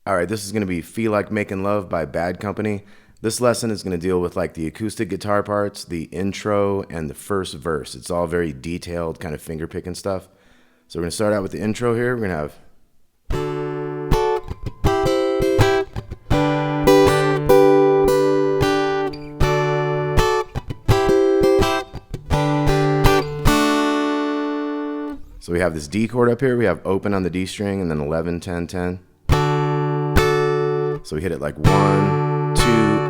All right, this is going to be Feel Like Making Love by Bad Company. This lesson is going to deal with like the acoustic guitar parts, the intro, and the first verse. It's all very detailed, kind of finger picking stuff. So we're going to start out with the intro here. We're going to have... So we have this D chord up here. We have open on the D string and then 11, 10, 10. So we hit it like 1, 2,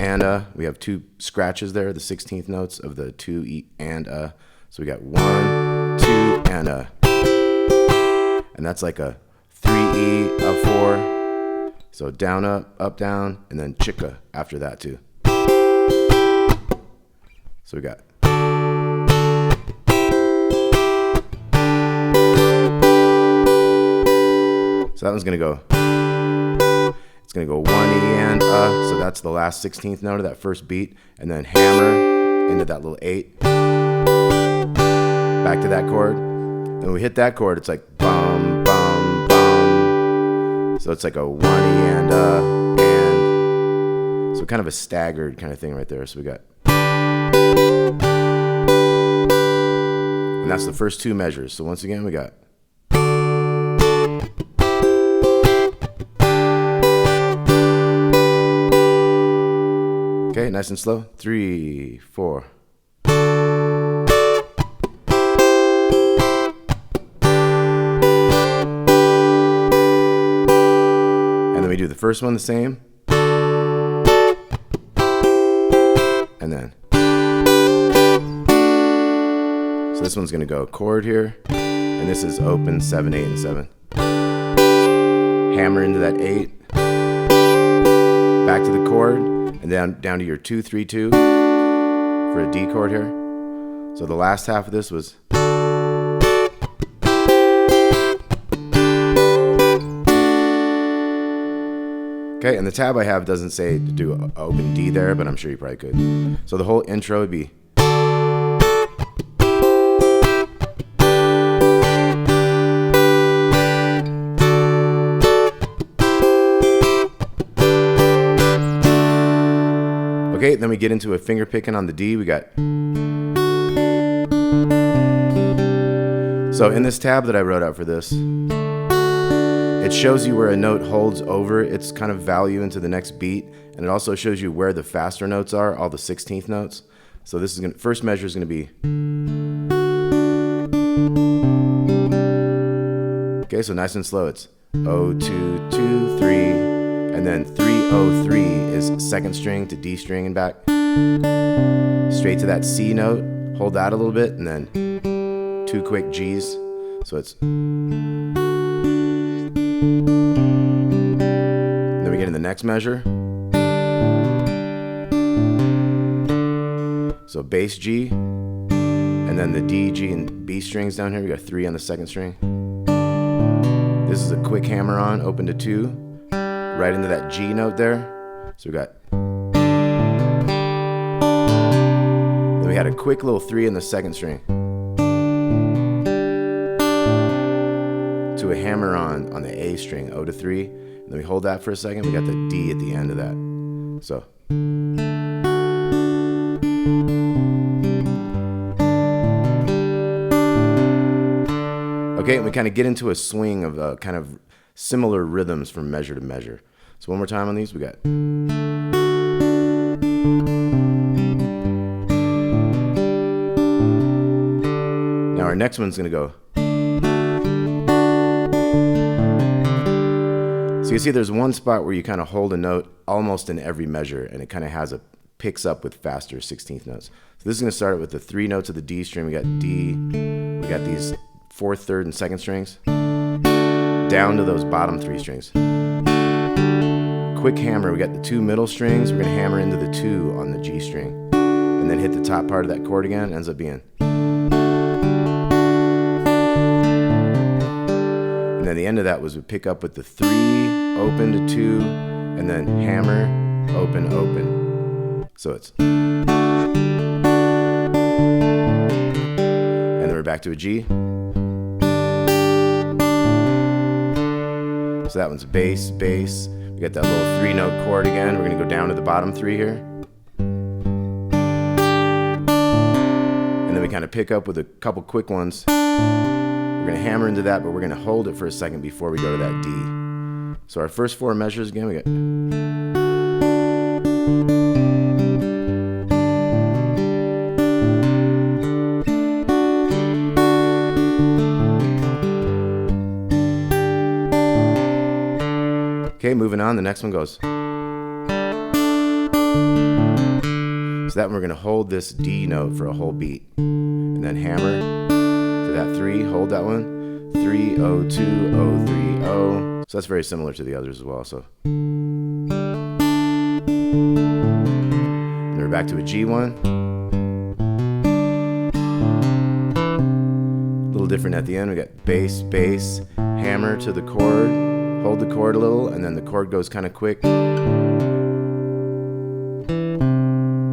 and a. We have two scratches there, the 16th notes of the 2, E, and a. So we got 1, 2, and a. And that's like a 3E, a 4. So down, up, down, and then chicka after that too. So we got... So that one's going to go... It's going to go 1 E and a, so that's the last 16th note of that first beat, and then hammer into that little 8, back to that chord. Then we hit that chord, it's like bum, bum, bum. So it's like a 1 E and a, and. So kind of a staggered kind of thing right there. So we got. And that's the first two measures. So once again, we got. Okay, nice and slow. 3, 4. And then we do the first one the same. And then. So this one's going to go chord here. And this is open 7, 8, and 7. Hammer into that 8. Back to the chord. And down to your 2, 3, 2 for a D chord here. So the last half of this was. Okay, and the tab I have doesn't say to do open D there, but I'm sure you probably could. So the whole intro would be. Okay, then we get into a finger picking on the D. We got. So in this tab that I wrote out for this, it shows you where a note holds over its kind of value into the next beat, and it also shows you where the faster notes are, all the 16th notes. So this is gonna, first measure is going to be. Okay, so nice and slow. It's 0, 2, 2, 3. And then 3, 0, 3 is second string to D string and back. Straight to that C note. Hold that a little bit, and then 2 quick Gs. So it's. Then we get in the next measure. So bass G, and then the D, G, and B strings down here. We got 3 on the second string. This is a quick hammer on, open to 2. Right into that G note there. So we got. Then we had a quick little 3 in the second string. To a hammer on the A string, O to 3. And then we hold that for a second. We got the D at the end of that. So. Okay, and we kind of get into a swing of kind of similar rhythms from measure to measure. So one more time on these, we got. Now our next one's gonna go. So you see there's one spot where you kind of hold a note almost in every measure, and it kind of picks up with faster 16th notes. So this is gonna start with the 3 notes of the D string. We got D, we got these 4th, 3rd, and 2nd strings. Down to those bottom 3 strings. Quick hammer, we got the 2 middle strings, we're going to hammer into the 2 on the G string. And then hit the top part of that chord again, ends up being. And then the end of that was we pick up with the 3, open to 2, and then hammer, open, open. So it's. And then we're back to a G. So that one's bass, bass. We got that little 3-note chord again. We're gonna go down to the bottom 3 here. And then we kind of pick up with a couple quick ones. We're gonna hammer into that, but we're gonna hold it for a second before we go to that D. So our first 4 measures again, we got. Okay, moving on, the next one goes. So that one we're gonna hold this D note for a whole beat. And then hammer to that 3, hold that one. 3, 0, 2, 0, 3, 0. So that's very similar to the others as well. So. And we're back to a G1. A little different at the end, we got bass, bass, hammer to the chord. Hold the chord a little, and then the chord goes kind of quick. We're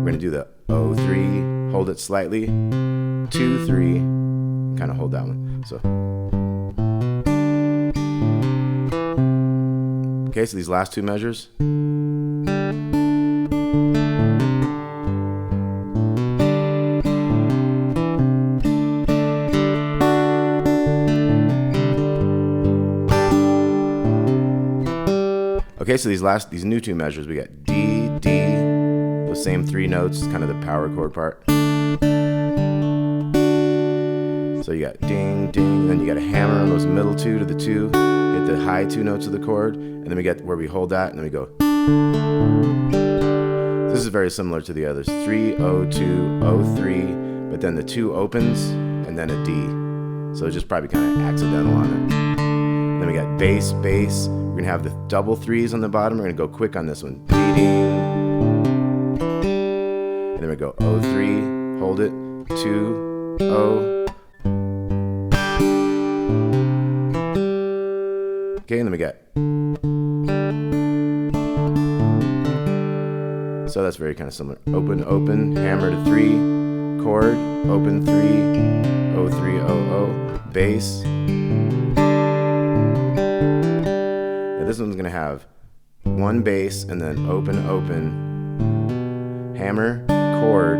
gonna do the 0, 3, hold it slightly, 2, 3, kind of hold that one. So, okay, so these last 2 measures. Okay, so these new 2 measures, we got D, D, those same 3 notes, kind of the power chord part. So you got ding, ding, then you got a hammer on those middle 2 to the 2, hit the high 2 notes of the chord, and then we get where we hold that, and then we go. This is very similar to the others, 3, 0, 2, 0, 3, but then the 2 opens, and then a D. So it's just probably kind of accidental on it. Then we got bass, bass. We're gonna have the double 3s on the bottom. We're gonna go quick on this one. Ding. And then we go 0, 3, hold it, 2, 0. Okay, and then we got. So that's very kind of similar. Open, open, hammer to 3, chord, open 3, 0, 3, 0, 0, bass. This one's gonna have 1 bass and then open, open, hammer, chord,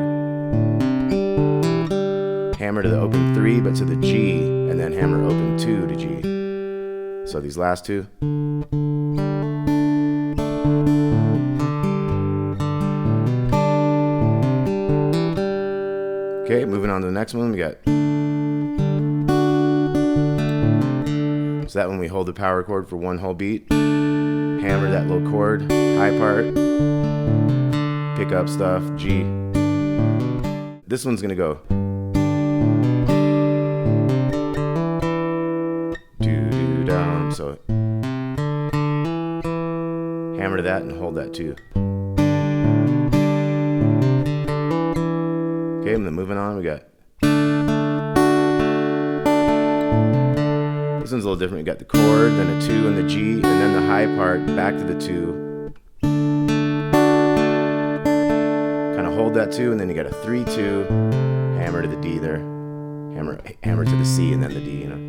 hammer to the open 3 but to the G, and then hammer open 2 to G. So these last 2. Okay, moving on to the next one, we got. So that one we hold the power chord for 1 whole beat, hammer that little chord, high part, pick up stuff, G. This one's gonna go. Doo-doo-dum. So hammer to that and hold that too. Okay, and then moving on, we got. This one's a little different. We got the chord, then a 2 and the G, and then the high part, back to the 2. Kind of hold that 2, and then you got a 3, 2, hammer to the D there. Hammer to the C, and then the D, you know.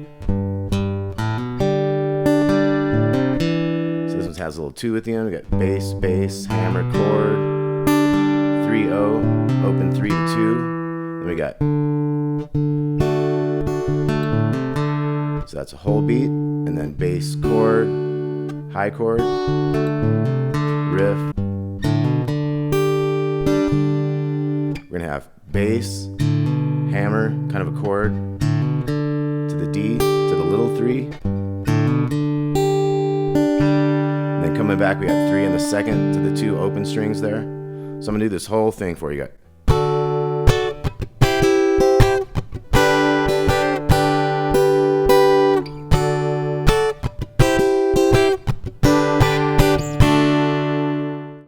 So this one has a little 2 at the end. We got bass, bass, hammer, chord, 3, 0, open 3 to 2. Then we got. So that's a whole beat, and then bass chord, high chord, riff. We're gonna have bass, hammer, kind of a chord, to the D, to the little 3. And then coming back, we got 3 in the second to the 2 open strings there. So I'm gonna do this whole thing for you guys.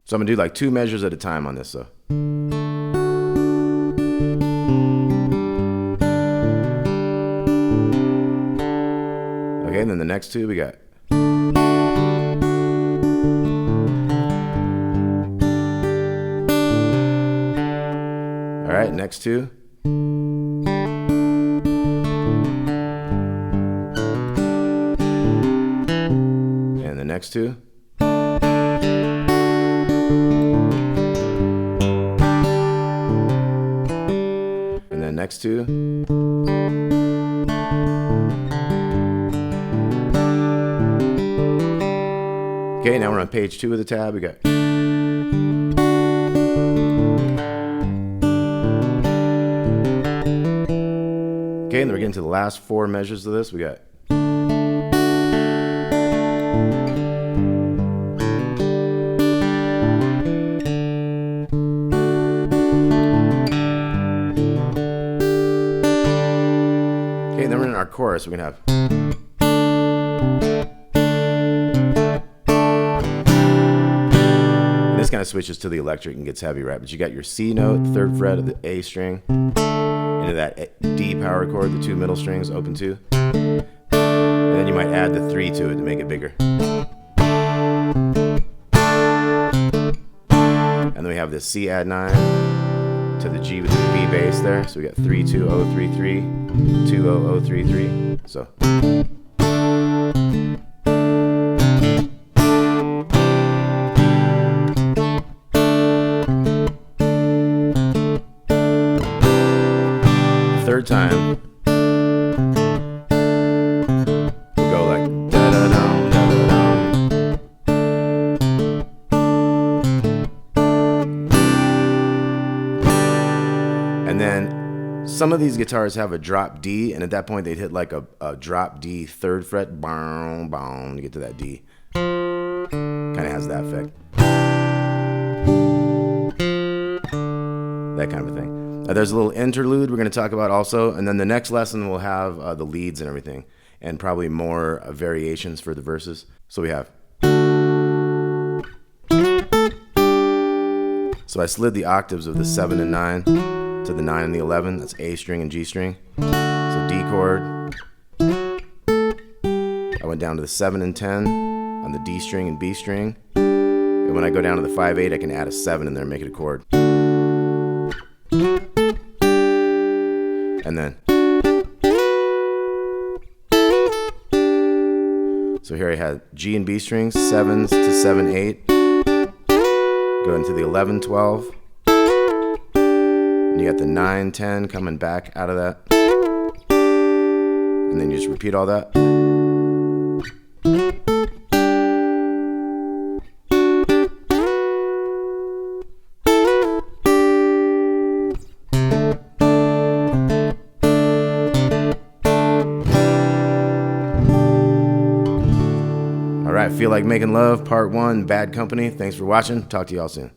So I'm gonna do like 2 measures at a time on this, so. Okay, and then the next 2 we got. All right, next 2. And the next 2. next two. Okay, now we're on page 2 of the tab. We got okay, and then we're getting to the last 4 measures of this. We got okay, and then we're in our chorus. We're gonna have and this kind of switches to the electric and gets heavy, right? But you got your C note, 3rd fret of the A string, into that D power chord, the 2 middle strings, open 2. And then you might add the 3 to it to make it bigger. And then we have the C add 9 to the G with the B bass there. So we got 3 2 0 3 3 2 0 0 3 3. So third time we'll go like da da dum da da dum. And then some of these guitars have a drop D, and at that point they'd hit like a drop D 3rd fret, boom boom, to get to that D. Kind of has that effect, that kind of a thing. There's a little interlude we're going to talk about also, and then the next lesson we'll have the leads and everything, and probably more variations for the verses. So we have. So I slid the octaves of the 7 and 9 to the 9 and the 11. That's A string and G string. So D chord. I went down to the 7 and 10 on the D string and B string. And when I go down to the 5/8, I can add a 7 in there and make it a chord. And then, so here I had G and B strings, 7s to 7 8, go into the 11 12, and you got the 9 10 coming back out of that, and then you just repeat all that. Feel Like Making Love, Part 1, Bad Company. Thanks for watching. Talk to y'all soon.